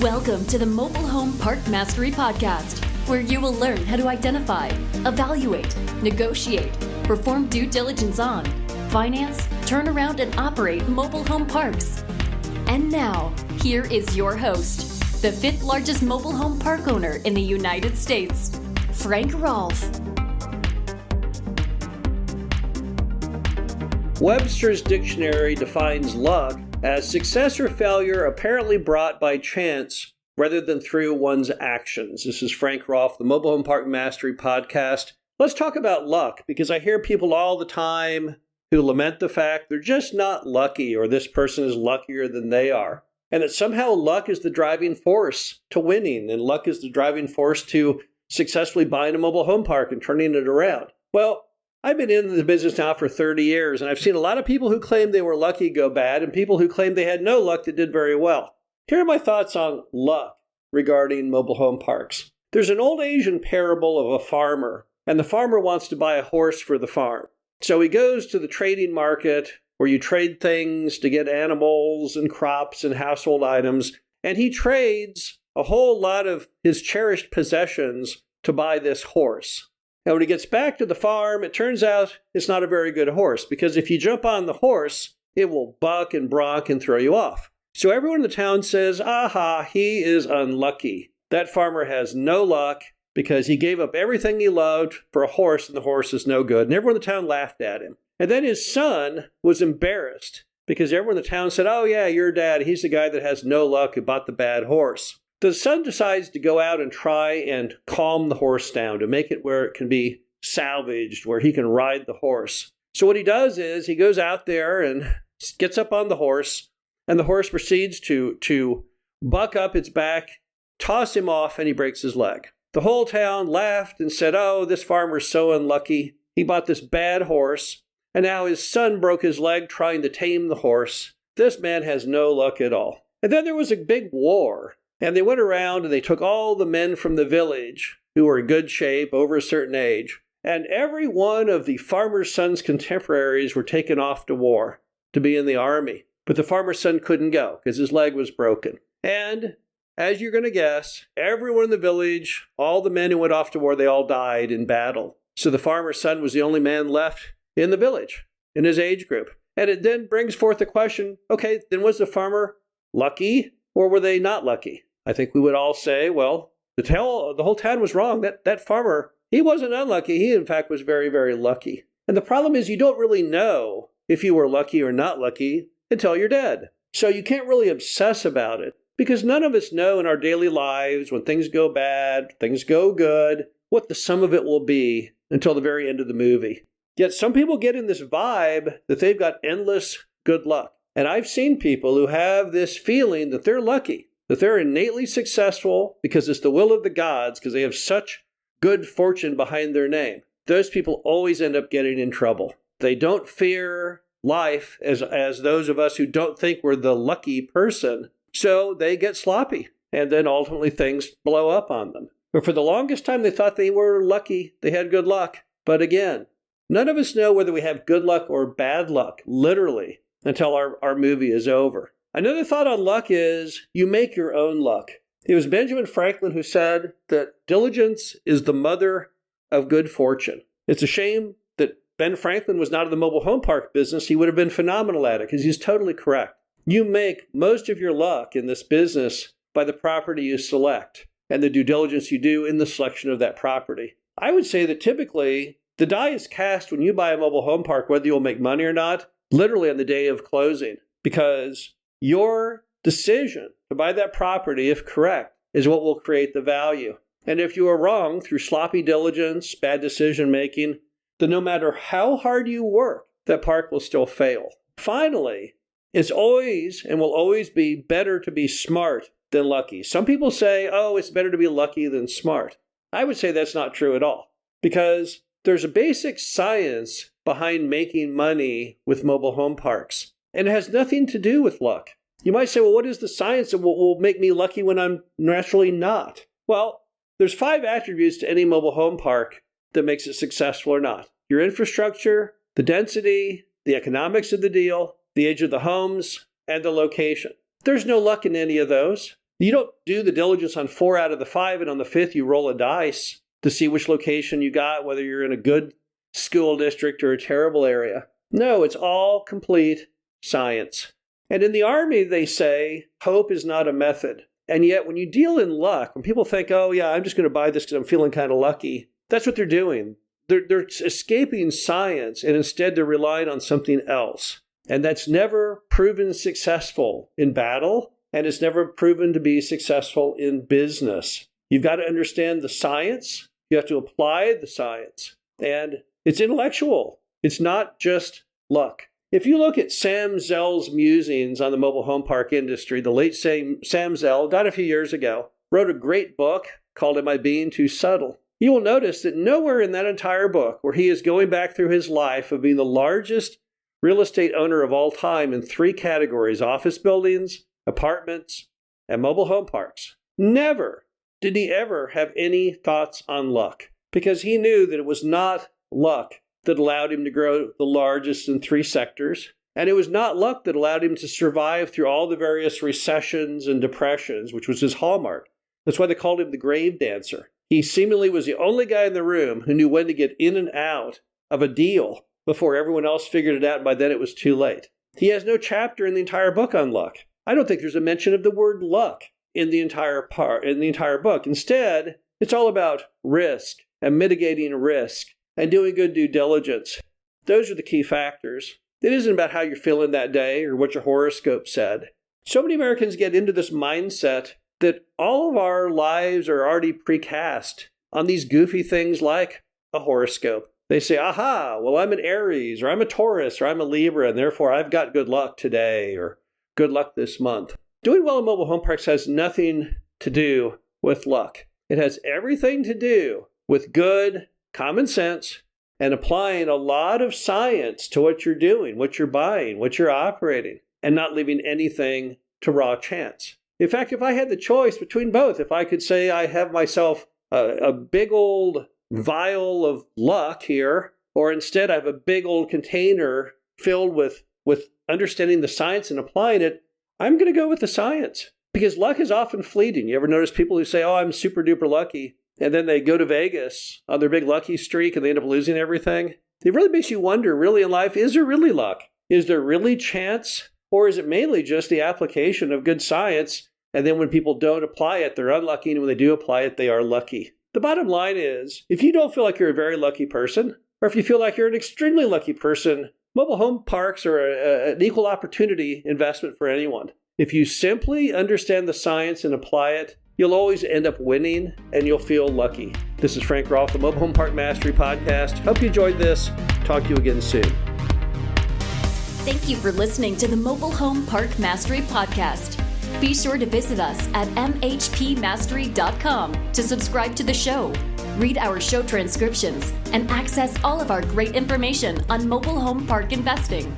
Welcome to the Mobile Home Park Mastery Podcast, where you will learn how to identify, evaluate, negotiate, perform due diligence on, finance, turn around, and operate mobile home parks. And now, here is your host, the fifth largest mobile home park owner in the United States, Frank Rolfe. Webster's dictionary defines luck as success or failure apparently brought by chance rather than through one's actions. This is Frank Rolfe, the Mobile Home Park Mastery Podcast. Let's talk about luck, because I hear people all the time who lament the fact they're just not lucky, or this person is luckier than they are, and that somehow luck is the driving force to winning, and luck is the driving force to successfully buying a mobile home park and turning it around. Well, I've been in the business now for 30 years, and I've seen a lot of people who claim they were lucky go bad, and people who claim they had no luck that did very well. Here are my thoughts on luck regarding mobile home parks. There's an old Asian parable of a farmer, and the farmer wants to buy a horse for the farm. So he goes to the trading market where you trade things to get animals and crops and household items, and he trades a whole lot of his cherished possessions to buy this horse. Now, when he gets back to the farm, it turns out it's not a very good horse, because if you jump on the horse, it will buck and bronk and throw you off. So everyone in the town says, aha, he is unlucky. That farmer has no luck because he gave up everything he loved for a horse, and the horse is no good. And everyone in the town laughed at him. And then his son was embarrassed because everyone in the town said, oh yeah, your dad, he's the guy that has no luck who bought the bad horse. The son decides to go out and try and calm the horse down, to make it where it can be salvaged, where he can ride the horse. So what he does is he goes out there and gets up on the horse, and the horse proceeds to buck up its back, toss him off, and he breaks his leg. The whole town laughed and said, oh, this farmer's so unlucky. He bought this bad horse, and now his son broke his leg trying to tame the horse. This man has no luck at all. And then there was a big war. And they went around and they took all the men from the village who were in good shape over a certain age, and every one of the farmer's son's contemporaries were taken off to war to be in the army. But the farmer's son couldn't go because his leg was broken. And as you're going to guess, everyone in the village, all the men who went off to war, they all died in battle. So the farmer's son was the only man left in the village, in his age group. And it then brings forth the question, okay, then was the farmer lucky or were they not lucky? I think we would all say, well, the whole town was wrong. That farmer, he wasn't unlucky. He, in fact, was very, very lucky. And the problem is you don't really know if you were lucky or not lucky until you're dead. So you can't really obsess about it, because none of us know in our daily lives, when things go bad, things go good, what the sum of it will be until the very end of the movie. Yet some people get in this vibe that they've got endless good luck. And I've seen people who have this feeling that they're lucky, that they're innately successful because it's the will of the gods, because they have such good fortune behind their name. Those people always end up getting in trouble. They don't fear life as those of us who don't think we're the lucky person. So they get sloppy, and then ultimately things blow up on them. But for the longest time, they thought they were lucky. They had good luck. But again, none of us know whether we have good luck or bad luck, literally, until our movie is over. Another thought on luck is you make your own luck. It was Benjamin Franklin who said that diligence is the mother of good fortune. It's a shame that Ben Franklin was not in the mobile home park business. He would have been phenomenal at it, because he's totally correct. You make most of your luck in this business by the property you select and the due diligence you do in the selection of that property. I would say that typically the die is cast when you buy a mobile home park, whether you'll make money or not, literally on the day of closing, because your decision to buy that property, if correct, is what will create the value. And if you are wrong through sloppy diligence, bad decision making, then no matter how hard you work, that park will still fail. Finally, it's always and will always be better to be smart than lucky. Some people say, oh, it's better to be lucky than smart. I would say that's not true at all, because there's a basic science behind making money with mobile home parks. And it has nothing to do with luck. You might say, well, what is the science that will make me lucky when I'm naturally not? Well, there's 5 attributes to any mobile home park that makes it successful or not. Your infrastructure, the density, the economics of the deal, the age of the homes, and the location. There's no luck in any of those. You don't do the diligence on 4 out of the 5, and on the 5th you roll a dice to see which location you got, whether you're in a good school district or a terrible area. No, it's all complete science. And in the Army, they say hope is not a method. And yet when you deal in luck, when people think, oh yeah, I'm just going to buy this because I'm feeling kind of lucky, that's what they're doing. They're escaping science, and instead they're relying on something else. And that's never proven successful in battle, and it's never proven to be successful in business. You've got to understand the science. You have to apply the science. And it's intellectual. It's not just luck. If you look at Sam Zell's musings on the mobile home park industry, the late Sam Zell, died a few years ago, wrote a great book called Am I Being Too Subtle? You will notice that nowhere in that entire book, where he is going back through his life of being the largest real estate owner of all time in 3 categories, office buildings, apartments, and mobile home parks, never did he ever have any thoughts on luck, because he knew that it was not luck that allowed him to grow the largest in 3 sectors, and it was not luck that allowed him to survive through all the various recessions and depressions, which was his hallmark. That's why they called him the grave dancer. He seemingly was the only guy in the room who knew when to get in and out of a deal before everyone else figured it out, and by then it was too late. He has no chapter in the entire book on luck. I don't think there's a mention of the word luck in the entire book. Instead, it's all about risk and mitigating risk and doing good due diligence. Those are the key factors. It isn't about how you're feeling that day or what your horoscope said. So many Americans get into this mindset that all of our lives are already precast on these goofy things like a horoscope. They say, aha, well, I'm an Aries, or I'm a Taurus, or I'm a Libra, and therefore I've got good luck today, or good luck this month. Doing well in mobile home parks has nothing to do with luck. It has everything to do with good common sense and applying a lot of science to what you're doing, what you're buying, what you're operating, and not leaving anything to raw chance. In fact, if I had the choice between both, if I could say I have myself a big old vial of luck here, or instead I have a big old container filled with understanding the science and applying it, I'm going to go with the science. Because luck is often fleeting. You ever notice people who say, oh, I'm super duper lucky, and then they go to Vegas on their big lucky streak and they end up losing everything? It really makes you wonder, really in life, is there really luck? Is there really chance? Or is it mainly just the application of good science, and then when people don't apply it, they're unlucky, and when they do apply it, they are lucky? The bottom line is, if you don't feel like you're a very lucky person, or if you feel like you're an extremely lucky person, mobile home parks are an equal opportunity investment for anyone. If you simply understand the science and apply it, you'll always end up winning, and you'll feel lucky. This is Frank Rolfe, the Mobile Home Park Mastery Podcast. Hope you enjoyed this. Talk to you again soon. Thank you for listening to the Mobile Home Park Mastery Podcast. Be sure to visit us at mhpmastery.com to subscribe to the show, read our show transcriptions, and access all of our great information on mobile home park investing.